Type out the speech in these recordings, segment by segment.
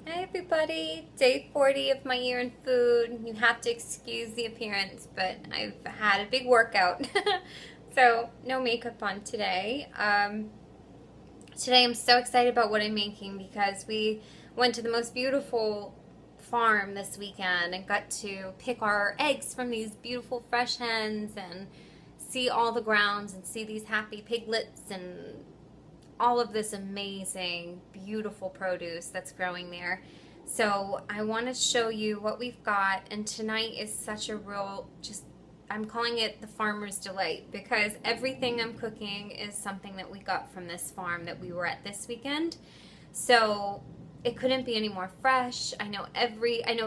Hi everybody, day 40 of my year in food. You have to excuse the appearance, but I've had a big workout. So no makeup on today. Today I'm so excited about what I'm making because we went to the most beautiful farm this weekend and got to pick our eggs from these beautiful fresh hens and see all the grounds and see these happy piglets and all of this amazing, beautiful produce that's growing there. So I want to show you what we've got, and tonight is such a real, I'm calling it the farmer's delight because everything I'm cooking is something that we got from this farm that we were at this weekend. So it couldn't be any more fresh. I know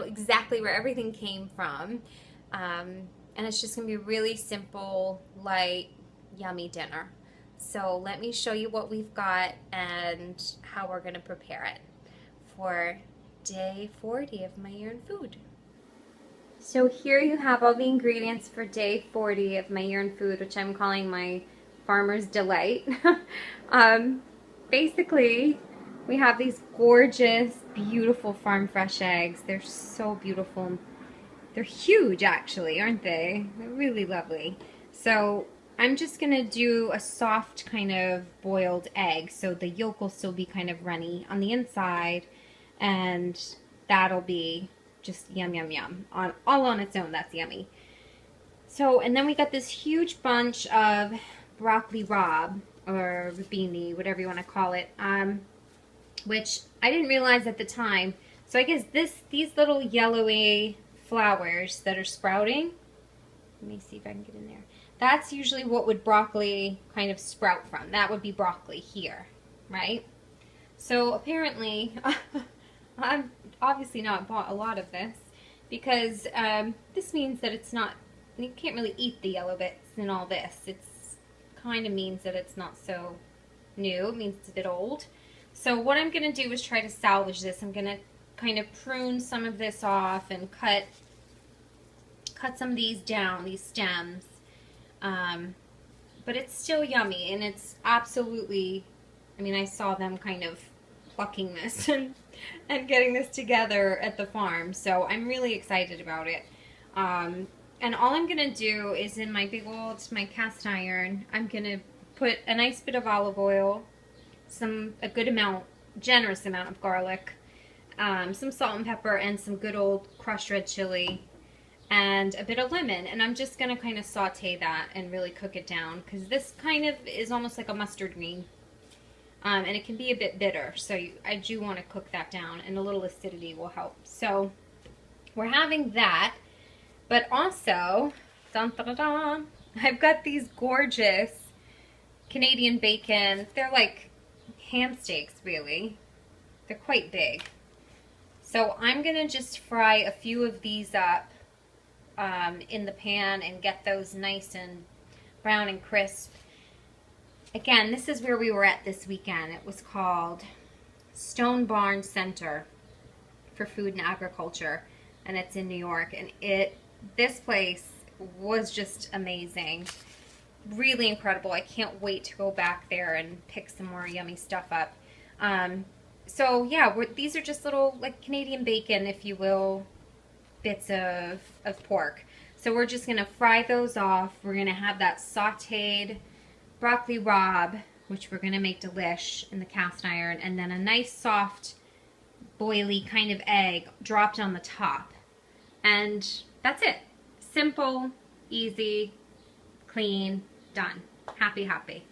exactly where everything came from. And it's just gonna be a really simple, light, yummy dinner. So let me show you what we've got and how we're going to prepare it for day 40 of my year in food. So here you have all the ingredients for day 40 of my year in food, which I'm calling my farmer's delight. Basically, we have these gorgeous, beautiful farm fresh eggs. They're so beautiful. They're huge, actually, aren't they? They're really lovely. So I'm just going to do a soft kind of boiled egg, so the yolk will still be kind of runny on the inside, and that'll be just yum, yum, yum. All on its own, that's yummy. So, and then we got this huge bunch of broccoli rabe, or rabini, whatever you want to call it, which I didn't realize at the time. So I guess these little yellowy flowers that are sprouting, let me see if I can get in there. That's usually what would broccoli kind of sprout from. That would be broccoli here, right? So apparently, I've obviously not bought a lot of this because this means that it's not, you can't really eat the yellow bits and all this. It's kind of means that it's not so new. It means it's a bit old. So what I'm going to do is try to salvage this. I'm going to kind of prune some of this off and cut some of these down, these stems. But it's still yummy, and it's absolutely, I mean, I saw them kind of plucking this and getting this together at the farm, so I'm really excited about it. And all I'm going to do is in my my cast iron, I'm going to put a nice bit of olive oil, a good amount, generous amount of garlic, some salt and pepper, and some good old crushed red chili, and a bit of lemon, and I'm just going to kind of saute that and really cook it down because this kind of is almost like a mustard green, and it can be a bit bitter, so I do want to cook that down, and a little acidity will help. So we're having that, but also, dun, dun, dun, dun, I've got these gorgeous Canadian bacon. They're like ham steaks, really. They're quite big. So I'm going to just fry a few of these up in the pan and get those nice and brown and crisp. Again, this is where we were at this weekend. It was called Stone Barn Center for Food and Agriculture, and it's in New York. And this place was just amazing, really incredible. I can't wait to go back there and pick some more yummy stuff up. So yeah, these are just little like Canadian bacon, if you will, bits of pork. So we're just gonna fry those off. We're gonna have that sauteed broccoli rabe, which we're gonna make delish in the cast iron, and then a nice soft boily kind of egg dropped on the top. And that's it. Simple, easy, clean, done. Happy, happy.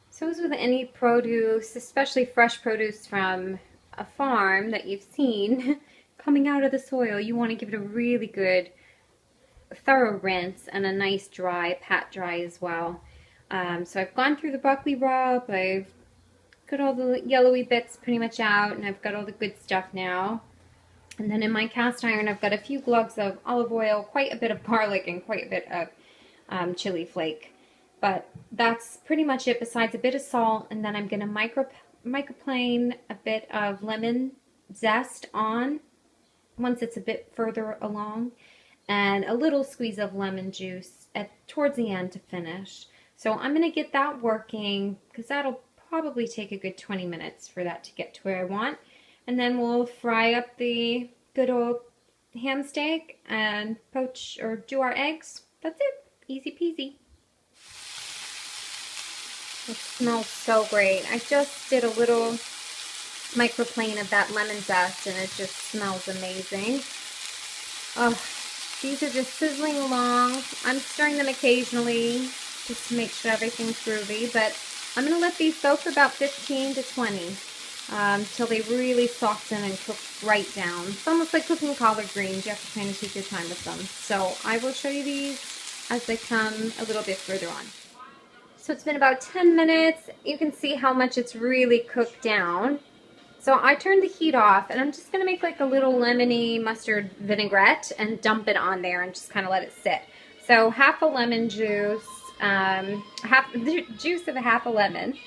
So as with any produce, especially fresh produce from a farm that you've seen coming out of the soil, you want to give it a really good thorough rinse and a nice dry, pat dry as well. So I've gone through the broccoli rabe, I've got all the yellowy bits pretty much out, and I've got all the good stuff now. And then in my cast iron, I've got a few globs of olive oil, quite a bit of garlic, and quite a bit of chili flake. But that's pretty much it, besides a bit of salt, and then I'm going to microplane a bit of lemon zest on once it's a bit further along, and a little squeeze of lemon juice towards the end to finish. So I'm going to get that working because that'll probably take a good 20 minutes for that to get to where I want. And then we'll fry up the good old ham steak and poach or do our eggs. That's it. Easy peasy. It smells so great. I just did a little microplane of that lemon zest and it just smells amazing. Oh, these are just sizzling along. I'm stirring them occasionally just to make sure everything's groovy, but I'm going to let these go for about 15 to 20 until they really soften and cook right down. It's almost like cooking collard greens. You have to kind of take your time with them. So I will show you these as they come a little bit further on. So it's been about 10 minutes. You can see how much it's really cooked down. So I turned the heat off and I'm just going to make like a little lemony mustard vinaigrette and dump it on there and just kind of let it sit. So half a lemon juice, half the juice of a half a lemon,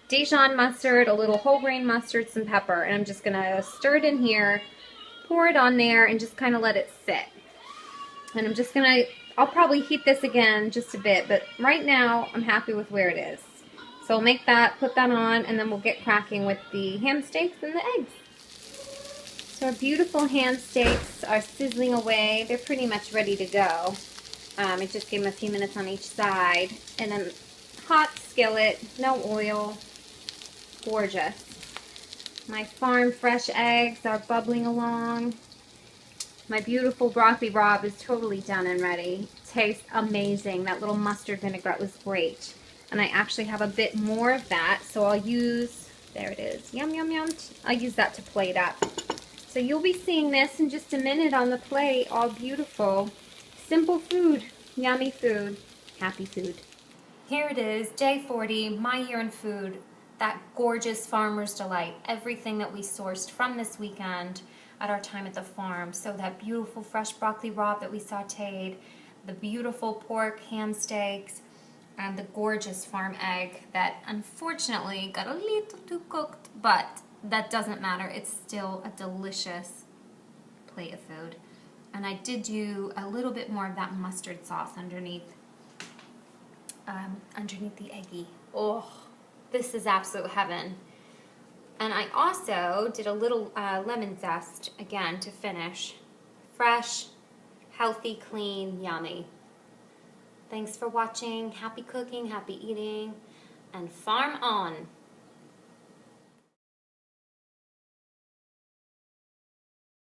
Dijon mustard, a little whole grain mustard, some pepper, and I'm just going to stir it in here, pour it on there, and just kind of let it sit. And I'm just going to, I'll probably heat this again just a bit, but right now I'm happy with where it is. So I'll make that, put that on, and then we'll get cracking with the ham steaks and the eggs. So our beautiful ham steaks are sizzling away. They're pretty much ready to go. I just gave them a few minutes on each side. And then hot skillet, no oil. Gorgeous. My farm fresh eggs are bubbling along. My beautiful broccoli rabe is totally done and ready. Tastes amazing. That little mustard vinaigrette was great. And I actually have a bit more of that, so I'll use, there it is, yum, yum, yum. I'll use that to plate up. So you'll be seeing this in just a minute on the plate, all beautiful. Simple food, yummy food, happy food. Here it is, day 40, my year in food. That gorgeous farmer's delight, everything that we sourced from this weekend at our time at the farm. So that beautiful fresh broccoli rabe that we sauteed, the beautiful pork ham steaks, and the gorgeous farm egg that unfortunately got a little too cooked, but that doesn't matter. It's still a delicious plate of food. And I did do a little bit more of that mustard sauce underneath the eggy. Oh, this is absolute heaven. And I also did a little lemon zest, again, to finish. Fresh, healthy, clean, yummy. Thanks for watching. Happy cooking, happy eating, and farm on.